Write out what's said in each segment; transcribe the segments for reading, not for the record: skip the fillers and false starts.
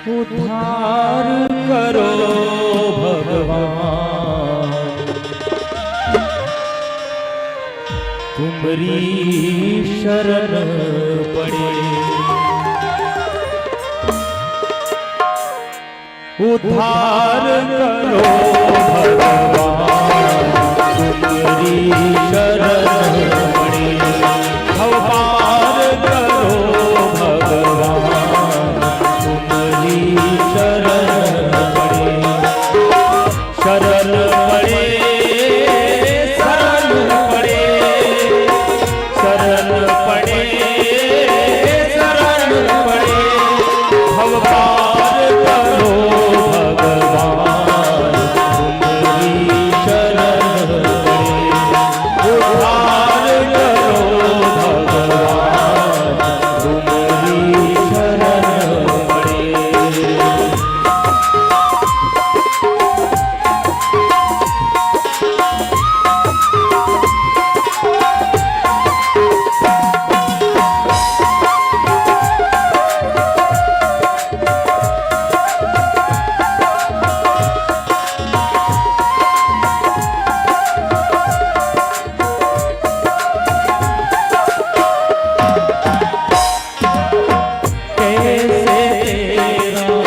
उद्धार करो भगवान, तुम्हारी शरण पड़े। उद्धार करो भगवान, तुम्हारी शरण पड़े। भगवान करो भगवान, तुम्हारी शरण पड़े। शरण पड़े, शरण पड़े, शरण पड़े, शरण पड़े। भगवान करो भगवान, तुम्हारी शरण पड़े। उद्धार करो भगवान,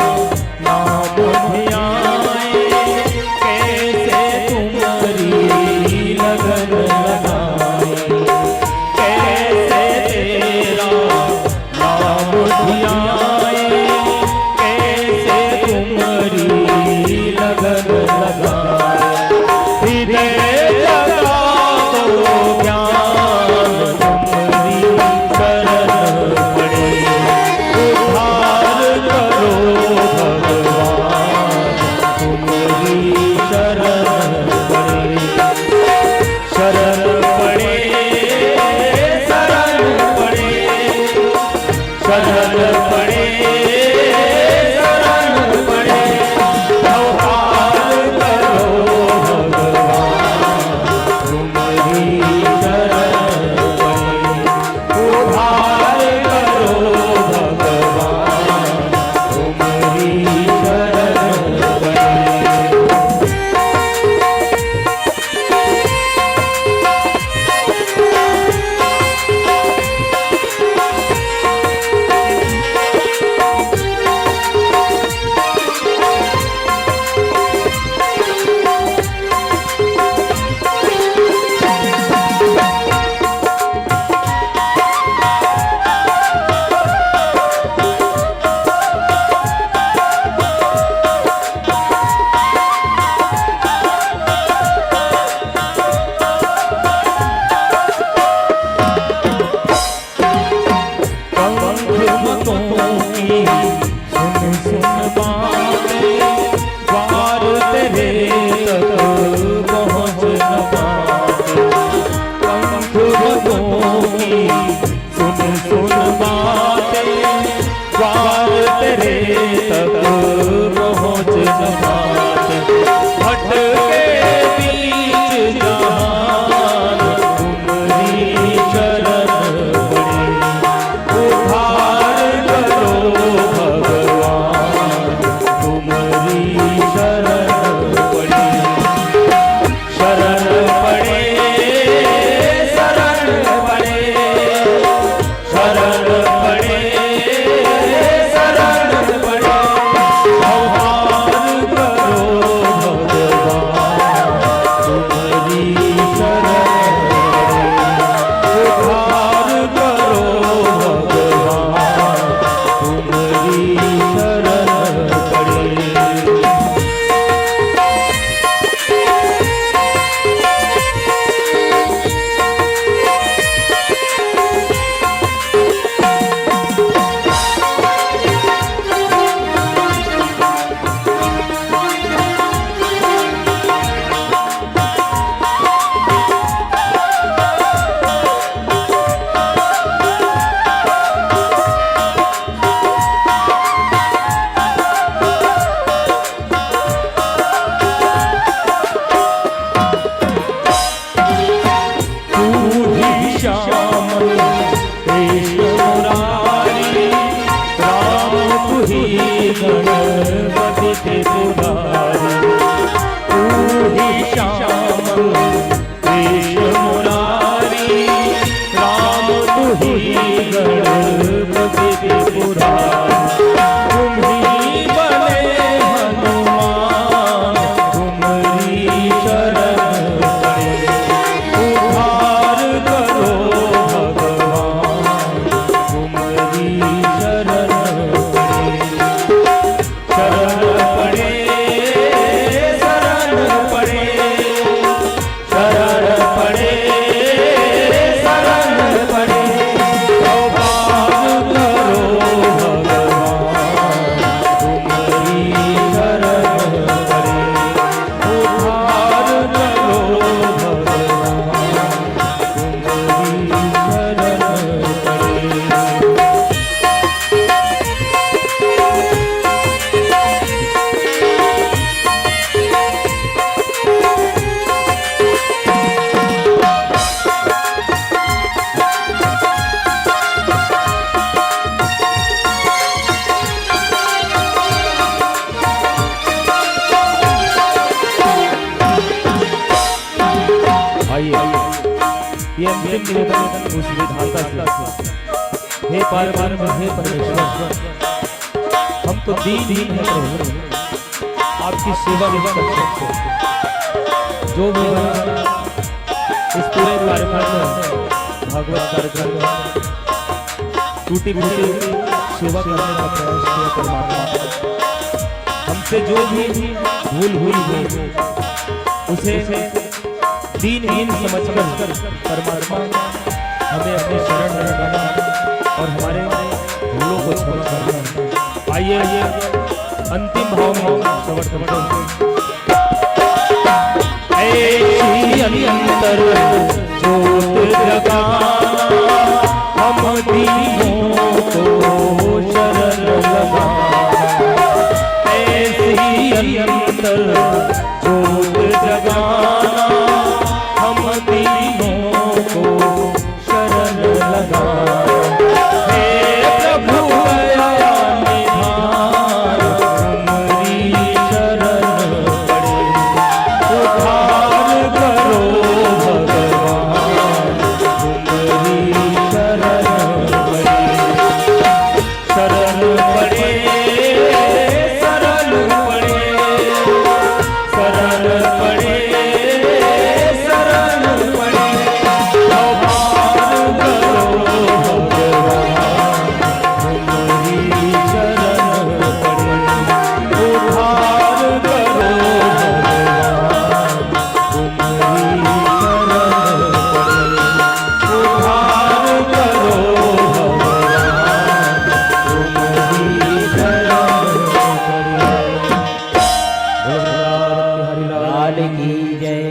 तुम्हारी शरण पड़े। गणपति त्रिपुरारी तू ही श्याम कृष्ण मुरारी राम तू ही गणपति त्रिपुरारी तुम ही बने हनुमान तुम्हारी शरण पड़े उद्धार करो भगवान तुम्हारी शरण शरण पड़े शरण पड़े शरण पड़े शरण पड़े उद्धार करो भगवान तुम्हारी शरण पड़े उद्धार करो भगवान तुम्हारी शरण पड़े। आइए ये अंतिम निवेदन उस विधाता से। हे परमात्मा हे परमेश्वर हम तो दीन हैं प्रभु आपकी सेवा नहीं कर सकते। जो भी इस पूरे कार्यक्रम में भागवत कार्यक्रम में टूटी फूटी सेवा करने का प्रयास किया परमात्मा हमसे जो भी भूल हुई हो उसे दीनहीन समझकर परमात्मा हमें अपने शरण में लगाना और हमारे भूलों को क्षमा करना। आइए अंतिम भाव में समर्पण ऐसी अंतर ज्योत जगाना हम दीनों को